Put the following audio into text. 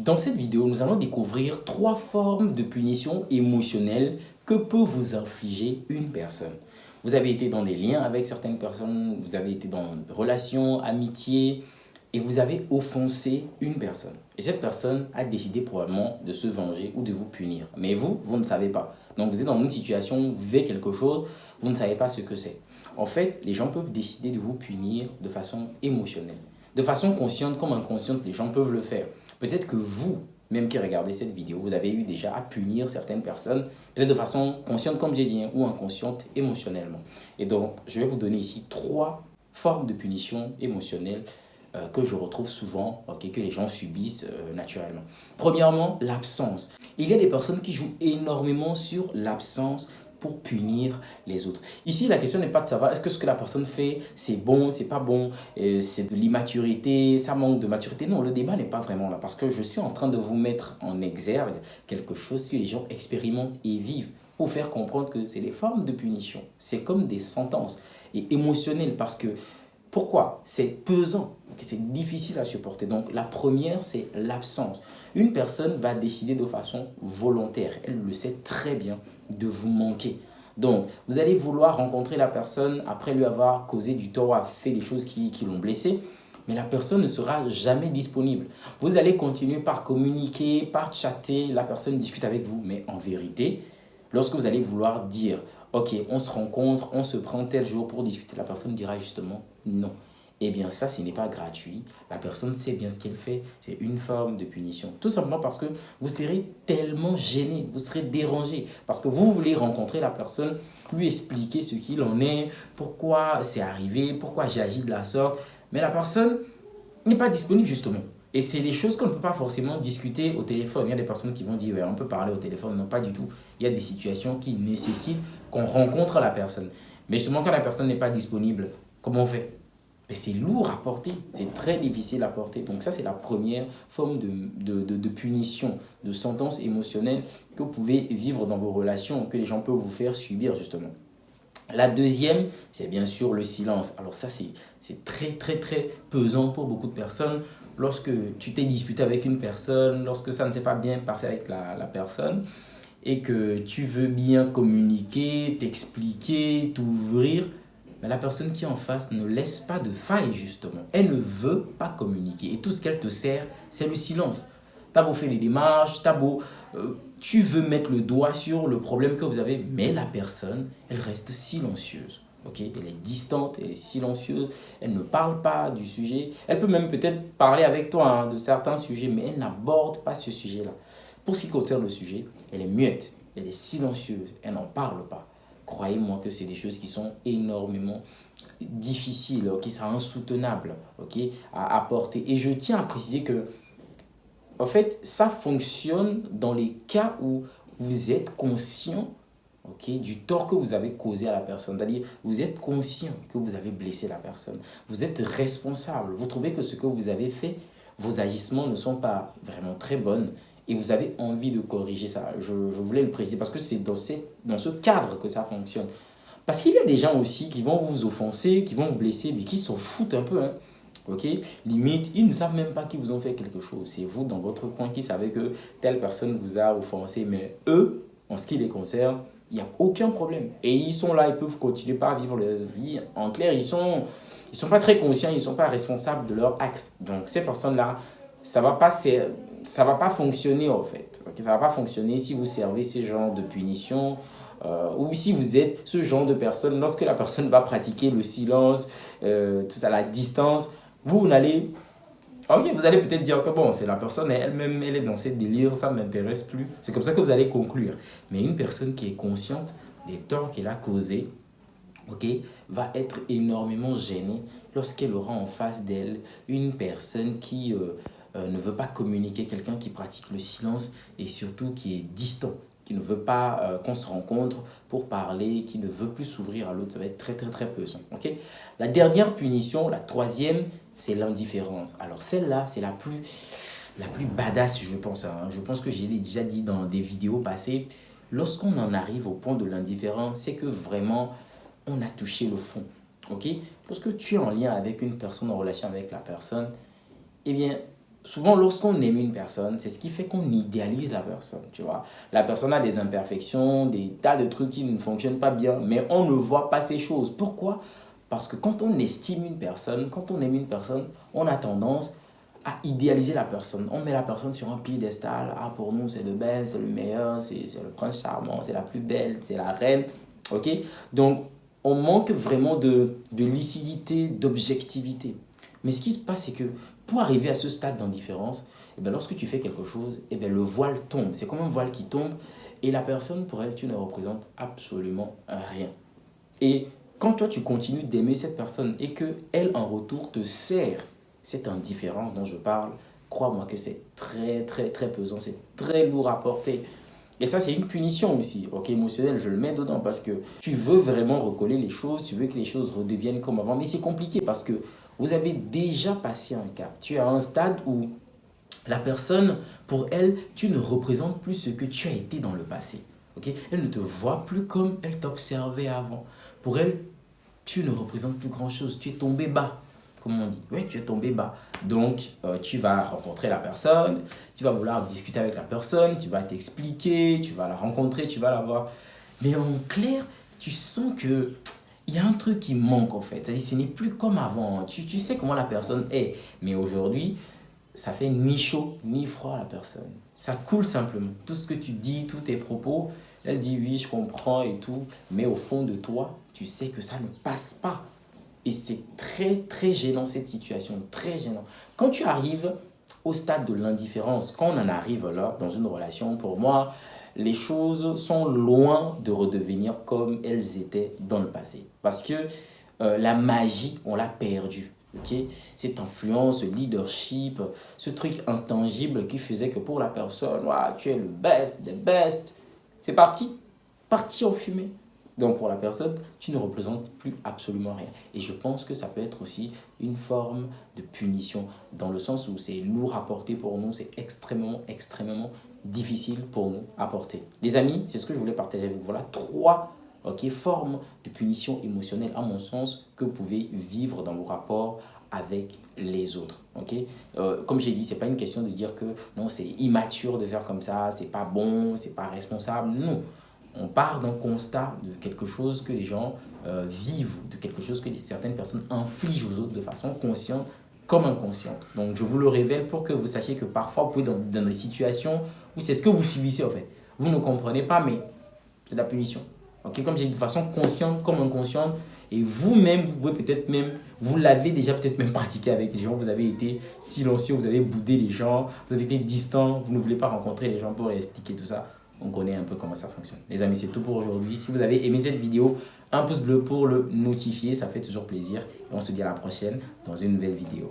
Dans cette vidéo, nous allons découvrir 3 formes de punition émotionnelle que peut vous infliger une personne. Vous avez été dans des liens avec certaines personnes, vous avez été dans des relations, amitiés, et vous avez offensé une personne. Et cette personne a décidé probablement de se venger ou de vous punir. Mais vous, vous ne savez pas. Donc vous êtes dans une situation, vous vivez quelque chose, vous ne savez pas ce que c'est. En fait, les gens peuvent décider de vous punir de façon émotionnelle. De façon consciente comme inconsciente, les gens peuvent le faire. Peut-être que vous, même qui regardez cette vidéo, vous avez eu déjà à punir certaines personnes, peut-être de façon consciente comme j'ai dit, ou inconsciente émotionnellement. Et donc, je vais vous donner ici 3 formes de punition émotionnelle que je retrouve souvent, que les gens subissent naturellement. Premièrement, l'absence. Il y a des personnes qui jouent énormément sur l'absence pour punir les autres. Ici, la question n'est pas de savoir est-ce que ce que la personne fait, c'est bon, c'est pas bon, c'est de l'immaturité, ça manque de maturité. Non, le débat n'est pas vraiment là parce que je suis en train de vous mettre en exergue quelque chose que les gens expérimentent et vivent pour faire comprendre que c'est des formes de punition. C'est comme des sentences et émotionnelles parce que pourquoi? C'est pesant, c'est difficile à supporter. Donc la première, c'est l'absence. Une personne va décider de façon volontaire, elle le sait très bien, de vous manquer. Donc vous allez vouloir rencontrer la personne après lui avoir causé du tort, a fait des choses qui l'ont blessé, mais la personne ne sera jamais disponible. Vous allez continuer par communiquer, par chatter, la personne discute avec vous, mais en vérité, lorsque vous allez vouloir dire ok, on se rencontre, on se prend tel jour pour discuter, la personne dira justement non. Eh bien ça, ce n'est pas gratuit. La personne sait bien ce qu'elle fait. C'est une forme de punition. Tout simplement parce que vous serez tellement gêné, vous serez dérangé. Parce que vous voulez rencontrer la personne, lui expliquer ce qu'il en est, pourquoi c'est arrivé, pourquoi j'ai agi de la sorte. Mais la personne n'est pas disponible justement. Et c'est des choses qu'on ne peut pas forcément discuter au téléphone. Il y a des personnes qui vont dire, ouais, on peut parler au téléphone. Non, pas du tout. Il y a des situations qui nécessitent qu'on rencontre la personne. Mais justement, quand la personne n'est pas disponible, comment on fait? Mais c'est lourd à porter, c'est très difficile à porter. Donc ça, c'est la première forme de punition, de sentence émotionnelle que vous pouvez vivre dans vos relations, que les gens peuvent vous faire subir justement. La deuxième, c'est bien sûr le silence. Alors ça, c'est très, très, très pesant pour beaucoup de personnes. Lorsque tu t'es disputé avec une personne, lorsque ça ne s'est pas bien passé avec la personne, et que tu veux bien communiquer, t'expliquer, t'ouvrir, mais la personne qui est en face ne laisse pas de faille justement. Elle ne veut pas communiquer. Et tout ce qu'elle te sert, c'est le silence. T'as beau faire les démarches, tu veux mettre le doigt sur le problème que vous avez, mais la personne, elle reste silencieuse. Okay? Elle est distante, elle est silencieuse, elle ne parle pas du sujet. Elle peut même peut-être parler avec toi de certains sujets, mais elle n'aborde pas ce sujet-là. Pour ce qui concerne le sujet, elle est muette, elle est silencieuse, elle n'en parle pas. Croyez-moi que c'est des choses qui sont énormément difficiles, qui sont insoutenables à porter. Et je tiens à préciser que en fait, ça fonctionne dans les cas où vous êtes conscient du tort que vous avez causé à la personne. C'est-à-dire, vous êtes conscient que vous avez blessé la personne. Vous êtes responsable. Vous trouvez que ce que vous avez fait, vos agissements ne sont pas vraiment très bons et vous avez envie de corriger ça. Je voulais le préciser parce que c'est dans ce cadre que ça fonctionne. Parce qu'il y a des gens aussi qui vont vous offenser, qui vont vous blesser, mais qui s'en foutent un peu. Ok, limite, ils ne savent même pas qu'ils vous ont fait quelque chose. C'est vous dans votre coin qui savez que telle personne vous a offensé, mais eux, en ce qui les concerne, il n'y a aucun problème. Et ils sont là, ils peuvent continuer par vivre leur vie. En clair, ils sont pas très conscients, ils ne sont pas responsables de leurs actes. Donc ces personnes-là, ça va pas fonctionner en fait. Ok, ça va pas fonctionner si vous servez ce genre de punition. Ou si vous êtes ce genre de personne, lorsque la personne va pratiquer le silence, tout ça, la distance, vous n'allez... Ok, vous allez peut-être dire que bon, c'est la personne elle-même, elle est dans ses délires, ça ne m'intéresse plus. C'est comme ça que vous allez conclure. Mais une personne qui est consciente des torts qu'elle a causés, ok, va être énormément gênée lorsqu'elle aura en face d'elle une personne qui ne veut pas communiquer, quelqu'un qui pratique le silence et surtout qui est distant, qui ne veut pas qu'on se rencontre pour parler, qui ne veut plus s'ouvrir à l'autre. Ça va être très très très pesant. Okay? La dernière punition, la troisième, c'est l'indifférence. Alors celle-là, c'est la plus badass, je pense. Je pense que je l'ai déjà dit dans des vidéos passées. Lorsqu'on en arrive au point de l'indifférence, c'est que vraiment, on a touché le fond. Ok? Lorsque tu es en lien avec une personne, en relation avec la personne, eh bien, souvent, lorsqu'on aime une personne, c'est ce qui fait qu'on idéalise la personne, tu vois. La personne a des imperfections, des tas de trucs qui ne fonctionnent pas bien, mais on ne voit pas ces choses. Pourquoi? Parce que quand on estime une personne, quand on aime une personne, on a tendance à idéaliser la personne. On met la personne sur un piédestal. Ah, pour nous, c'est le best, c'est le meilleur, c'est le prince charmant, c'est la plus belle, c'est la reine. OK? Donc, on manque vraiment de lucidité, d'objectivité. Mais ce qui se passe, c'est que pour arriver à ce stade d'indifférence, eh bien, lorsque tu fais quelque chose, eh bien, le voile tombe. C'est comme un voile qui tombe et la personne, pour elle, tu ne représentes absolument rien. Et quand toi, tu continues d'aimer cette personne et qu'elle, en retour, te sert cette indifférence dont je parle, crois-moi que c'est très, très, très pesant, c'est très lourd à porter. Et ça, c'est une punition aussi, ok, émotionnelle, je le mets dedans parce que tu veux vraiment recoller les choses, tu veux que les choses redeviennent comme avant, mais c'est compliqué parce que vous avez déjà passé un cap. Tu es à un stade où la personne, pour elle, tu ne représentes plus ce que tu as été dans le passé. Ok? Elle ne te voit plus comme elle t'observait avant. Pour elle, tu ne représentes plus grand-chose. Tu es tombé bas, comme on dit. Oui, tu es tombé bas. Donc, tu vas rencontrer la personne, tu vas vouloir discuter avec la personne, tu vas t'expliquer, tu vas la rencontrer, tu vas la voir. Mais en clair, tu sens que il y a un truc qui manque en fait. C'est-à-dire, ce n'est plus comme avant. Tu sais comment la personne est. Mais aujourd'hui, ça fait ni chaud ni froid à la personne. Ça coule simplement. Tout ce que tu dis, tous tes propos, elle dit oui, je comprends et tout. Mais au fond de toi, tu sais que ça ne passe pas. Et c'est très, très gênant cette situation. Très gênant. Quand tu arrives au stade de l'indifférence, quand on en arrive là, dans une relation, pour moi, les choses sont loin de redevenir comme elles étaient dans le passé. Parce que la magie, on l'a perdue. Okay? Cette influence, ce leadership, ce truc intangible qui faisait que pour la personne, ouais, tu es le best, the best, c'est parti en fumée. Donc pour la personne, tu ne représentes plus absolument rien. Et je pense que ça peut être aussi une forme de punition, dans le sens où c'est lourd à porter pour nous, c'est extrêmement, extrêmement difficile pour nous à porter. Les amis, c'est ce que je voulais partager avec vous. Voilà trois formes de punition émotionnelle, à mon sens, que vous pouvez vivre dans vos rapports avec les autres. Comme j'ai dit, ce n'est pas une question de dire que non, c'est immature de faire comme ça, c'est pas bon, c'est pas responsable. Non. On part d'un constat de quelque chose que les gens vivent, de quelque chose que certaines personnes infligent aux autres de façon consciente comme inconsciente. Donc, je vous le révèle pour que vous sachiez que parfois, vous pouvez dans des situations où c'est ce que vous subissez en fait. Vous ne comprenez pas, mais c'est de la punition. Comme j'ai dit, de façon consciente comme inconsciente. Et vous-même, vous pouvez peut-être même, vous l'avez déjà peut-être même pratiqué avec les gens. Vous avez été silencieux, vous avez boudé les gens, vous avez été distant, vous ne voulez pas rencontrer les gens pour leur expliquer tout ça. On connaît un peu comment ça fonctionne. Les amis, c'est tout pour aujourd'hui. Si vous avez aimé cette vidéo, un pouce bleu pour le notifier, ça fait toujours plaisir. Et on se dit à la prochaine dans une nouvelle vidéo.